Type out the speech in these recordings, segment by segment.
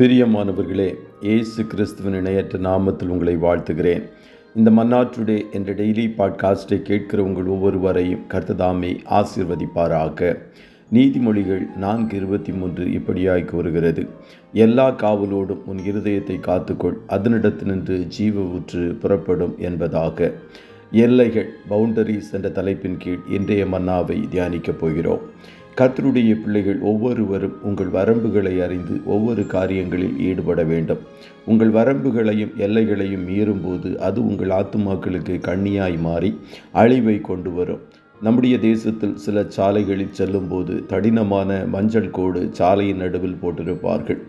பிரியமானவர்களே, இயேசு கிறிஸ்துவின் இணையற்ற நாமத்தில் உங்களை வாழ்த்துகிறேன். இந்த மன்னா டுடே என்ற டெய்லி பாட்காஸ்டை கேட்கிற உங்கள் ஒவ்வொருவரையும் கர்த்ததாமே ஆசீர்வதிப்பாராக. நீதிமொழிகள் 4:23 இப்படியாய் கூறுகிறது: எல்லா காவலோடும் உன் இருதயத்தை காத்துக்கொள், அதனிடத்தினின்று ஜீவ ஊற்று புறப்படும் என்பதாக. எல்லைகள், பவுண்டரிஸ் என்ற தலைப்பின் கீழ் இன்றைய மன்னாவை தியானிக்கப் போகிறோம். கர்த்தருடைய பிள்ளைகள் ஒவ்வொருவரும் உங்கள் வரம்புகளை அறிந்து ஒவ்வொரு காரியங்களில் ஈடுபட வேண்டும். உங்கள் வரம்புகளையும் எல்லைகளையும் மீறும்போது அது உங்கள் ஆத்துமாக்களுக்கு கண்ணியாய் மாறி அழிவை கொண்டு வரும். நம்முடைய தேசத்தில் சில சாலைகளில் செல்லும்போது தடினமான மஞ்சள் கோடு சாலையின் நடுவில் போட்டிருப்பார்கள்.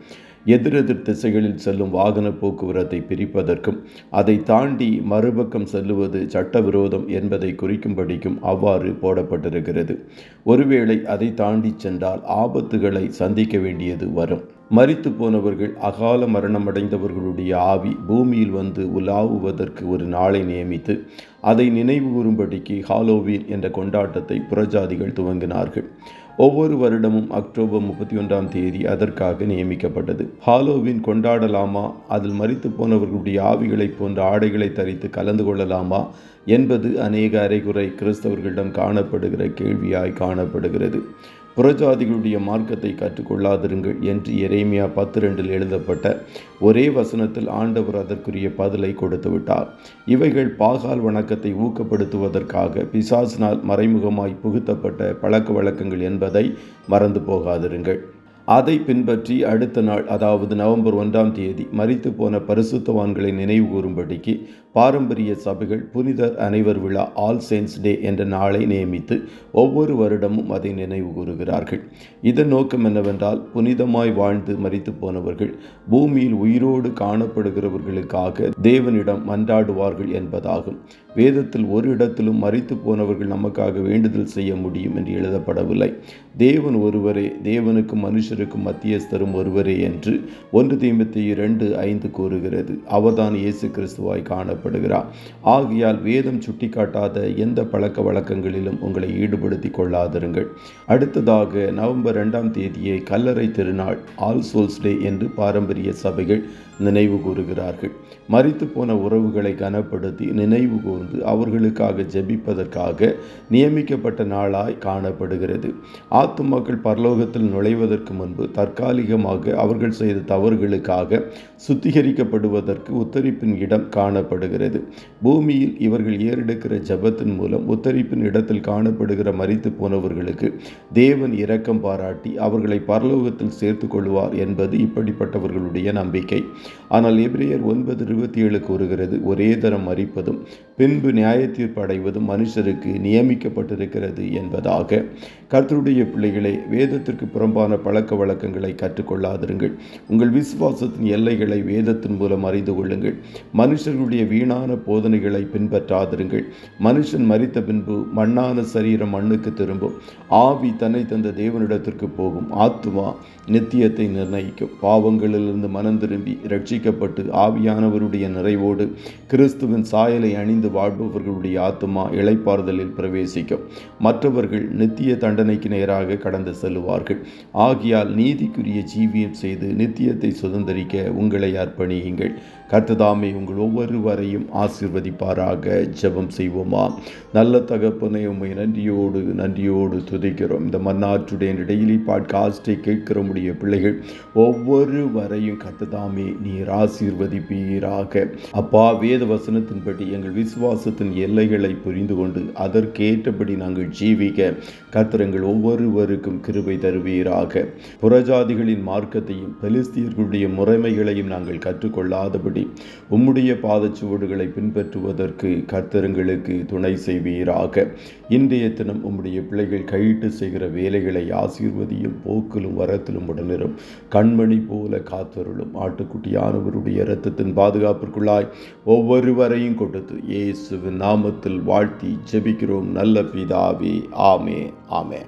எதிரெதிர் திசைகளில் செல்லும் வாகன போக்குவரத்தை பிரிப்பதற்கும் அதை தாண்டி மறுபக்கம் செல்லுவது சட்டவிரோதம் என்பதை குறிக்கும்படிக்கும் அவ்வாறு போடப்பட்டிருக்கிறது. ஒருவேளை அதை தாண்டி சென்றால் ஆபத்துகளை சந்திக்க வேண்டியது வரும். மரித்து போனவர்கள், அகால மரணமடைந்தவர்களுடைய ஆவி பூமியில் வந்து உலாவுவதற்கு ஒரு நாளை நியமித்து அதை நினைவு கூறும்படிக்கு ஹாலோவீன் என்ற கொண்டாட்டத்தை புறஜாதிகள் துவங்கினார்கள். ஒவ்வொரு வருடமும் அக்டோபர் 31 அதற்காக நியமிக்கப்பட்டது. ஹாலோவீன் கொண்டாடலாமா, அதில் மரித்து போனவர்களுடைய ஆவிகளை போன்ற ஆடைகளை தரித்து கலந்து கொள்ளலாமா என்பது அநேக அரைகுறை கிறிஸ்தவர்களிடம் காணப்படுகிற கேள்வியாய் காணப்படுகிறது. புறஜாதிகளுடைய மார்க்கத்தை கற்றுக்கொள்ளாதிருங்கள் என்று எரேமியா 10:2 எழுதப்பட்ட ஒரே வசனத்தில் ஆண்டவர் அதற்குரிய பதிலை கொடுத்து விட்டார். இவைகள் பாகால் வணக்கத்தை ஊக்கப்படுத்துவதற்காக பிசாசினால் மறைமுகமாய் புகுத்தப்பட்ட பழக்க வழக்கங்கள் என்பதை மறந்து போகாதிருங்கள். அதை பின்பற்றி அடுத்த நாள், அதாவது நவம்பர் 1 மரித்து போன பரிசுத்தவான்களை நினைவு கூறும்படிக்கு பாரம்பரிய சபைகள் புனிதர் அனைவர் விழா, ஆல் செயின்ட்ஸ் டே என்ற நாளை நியமித்து ஒவ்வொரு வருடமும் அதை நினைவு கூறுகிறார்கள். இதன் நோக்கம் என்னவென்றால், புனிதமாய் வாழ்ந்து மரித்து போனவர்கள் பூமியில் உயிரோடு காணப்படுகிறவர்களுக்காக தேவனிடம் மன்றாடுவார்கள் என்பதாகும். வேதத்தில் ஒரு இடத்திலும் மரித்து போனவர்கள் நமக்காக வேண்டுதல் செய்ய முடியும் என்று எழுதப்படவில்லை. தேவன் ஒருவரே, தேவனுக்கும் மனுஷருக்கும் மத்தியஸ்தரும் ஒருவரே என்று 1 தீமோத்தேயு 2:5 கூறுகிறது. அவர்தான் இயேசு கிறிஸ்துவாய் காணப்படுகிறார். ஆகையால் வேதம் சுட்டிக்காட்டாத எந்த பழக்க வழக்கங்களிலும் உங்களை ஈடுபடுத்திக் கொள்ளாதிருங்கள். அடுத்ததாக நவம்பர் 2 கல்லறை திருநாள், ஆல் சோல்ஸ் டே என்று பாரம்பரிய சபைகள் நினைவு கூறுகிறார்கள். மரித்து போன உறவுகளை கனப்படுத்தி நினைவு கூர்ந்து அவர்களுக்காக ஜெபிப்பதற்காக நியமிக்கப்பட்ட நாளாய் காணப்படுகிறது. ஆத்துமாக்கள் பரலோகத்தில் நுழைவதற்கு முன்பு தற்காலிகமாக அவர்கள் செய்த தவறுகளுக்காக சுத்திகரிக்கப்படுவதற்கு உத்தரிப்பின் இடம் காணப்படுகிறது. பூமியில் இவர்கள் ஏறெடுக்கிற ஜெபத்தின் மூலம் உத்தரிப்பின் இடத்தில் காணப்படுகிற மரித்து போனவர்களுக்கு தேவன் இரக்கம் பாராட்டி அவர்களை பரலோகத்தில் சேர்த்து கொள்வார் என்பது இப்படிப்பட்டவர்களுடைய நம்பிக்கை. ஆனால் எபிரேயர் 9:27 கூறுகிறது: ஒரே தரம் மரிப்பதும் பின்பு நியாயத்தீர்ப்பு அடைவதும் மனுஷருக்கு நியமிக்கப்பட்டிருக்கிறது என்பதாக. கர்த்தருடைய பிள்ளைகளே, வேதத்திற்கு புறம்பான பழக்க வழக்கங்களை கற்றுக்கொள்ளாதிருங்கள். உங்கள் விசுவாசத்தின் எல்லைகளை வேதத்தின் மூலம் அறிந்து கொள்ளுங்கள். மனுஷர்களுடைய வீணான போதனைகளை பின்பற்றாதிருங்கள். மனுஷன் மரித்த பின்பு மண்ணான சரீரம் மண்ணுக்கு திரும்பும், ஆவி தன்னை தந்த தேவனிடத்திற்கு போகும், ஆத்துமா நித்தியத்தை நிர்ணயிக்கும். பாவங்களிலிருந்து மனம் திரும்பி ரட்சிக்கப்பட்டு ஆவியானவருடைய நிறைவோடு கிறிஸ்துவின் சாயலை அணிந்து வாழ்பவர்களுடைய ஆத்துமா இளைப்பாறுதலில் பிரவேசிக்கும். மற்றவர்கள் நித்திய தண்டனைக்கு நேராக கடந்து செல்லுவார்கள். ஆகையால் நீதிக்குரிய ஜீவியம் செய்து நித்தியத்தை சுதந்திரிக்க உங்களை அர்ப்பணியுங்கள். கர்த்ததாமே உங்கள் ஒவ்வொருவரையும் ஆசீர்வதிப்பாராக. ஜெபம் செய்வோமா. நல்ல தகப்பனே, உம்மை நன்றியோடு துதிக்கிறோம். இந்த மன்னா டுடே டெய்லி பாட்காஸ்டை கேட்கிற உம்முடைய பிள்ளைகள் ஒவ்வொருவரையும் கர்த்ததாமே நீர் ஆசீர்வதிப்பீராக. அப்பா, வேத வசனத்தின்படி எங்கள் விசுவாசத்தின் எல்லைகளை புரிந்து கொண்டு அதற்கேற்றபடி நாங்கள் ஜீவிக்க கர்த்தர் எங்கள் ஒவ்வொருவருக்கும் கிருபை தருவீராக. புறஜாதிகளின் மார்க்கத்தையும் பெலிஸ்தியர்களுடைய முறைமைகளையும் நாங்கள் கற்றுக்கொள்ளாதபடி உம்முடைய பாதச்சுவடுகளை பின்பற்றுவதற்கு கர்த்தர்களுக்கு துணை செய்வீராக. இன்றைய தினம் உம்முடைய பிள்ளைகள் கையிட்டு செய்கிற வேலைகளை ஆசீர்வதியும், போக்கிலும் வரத்திலும் உடனிரும், கண்மணி போல காத்தருளும். ஆட்டுக்குட்டியானவருடைய இரத்தத்தின் பாதுகாப்பிற்குள்ளாய் ஒவ்வொருவரையும் கொடுத்து இயேசுவின் நாமத்தில் வாழ்த்தி ஜெபிக்கிறோம் நல்ல பிதாவே. ஆமே.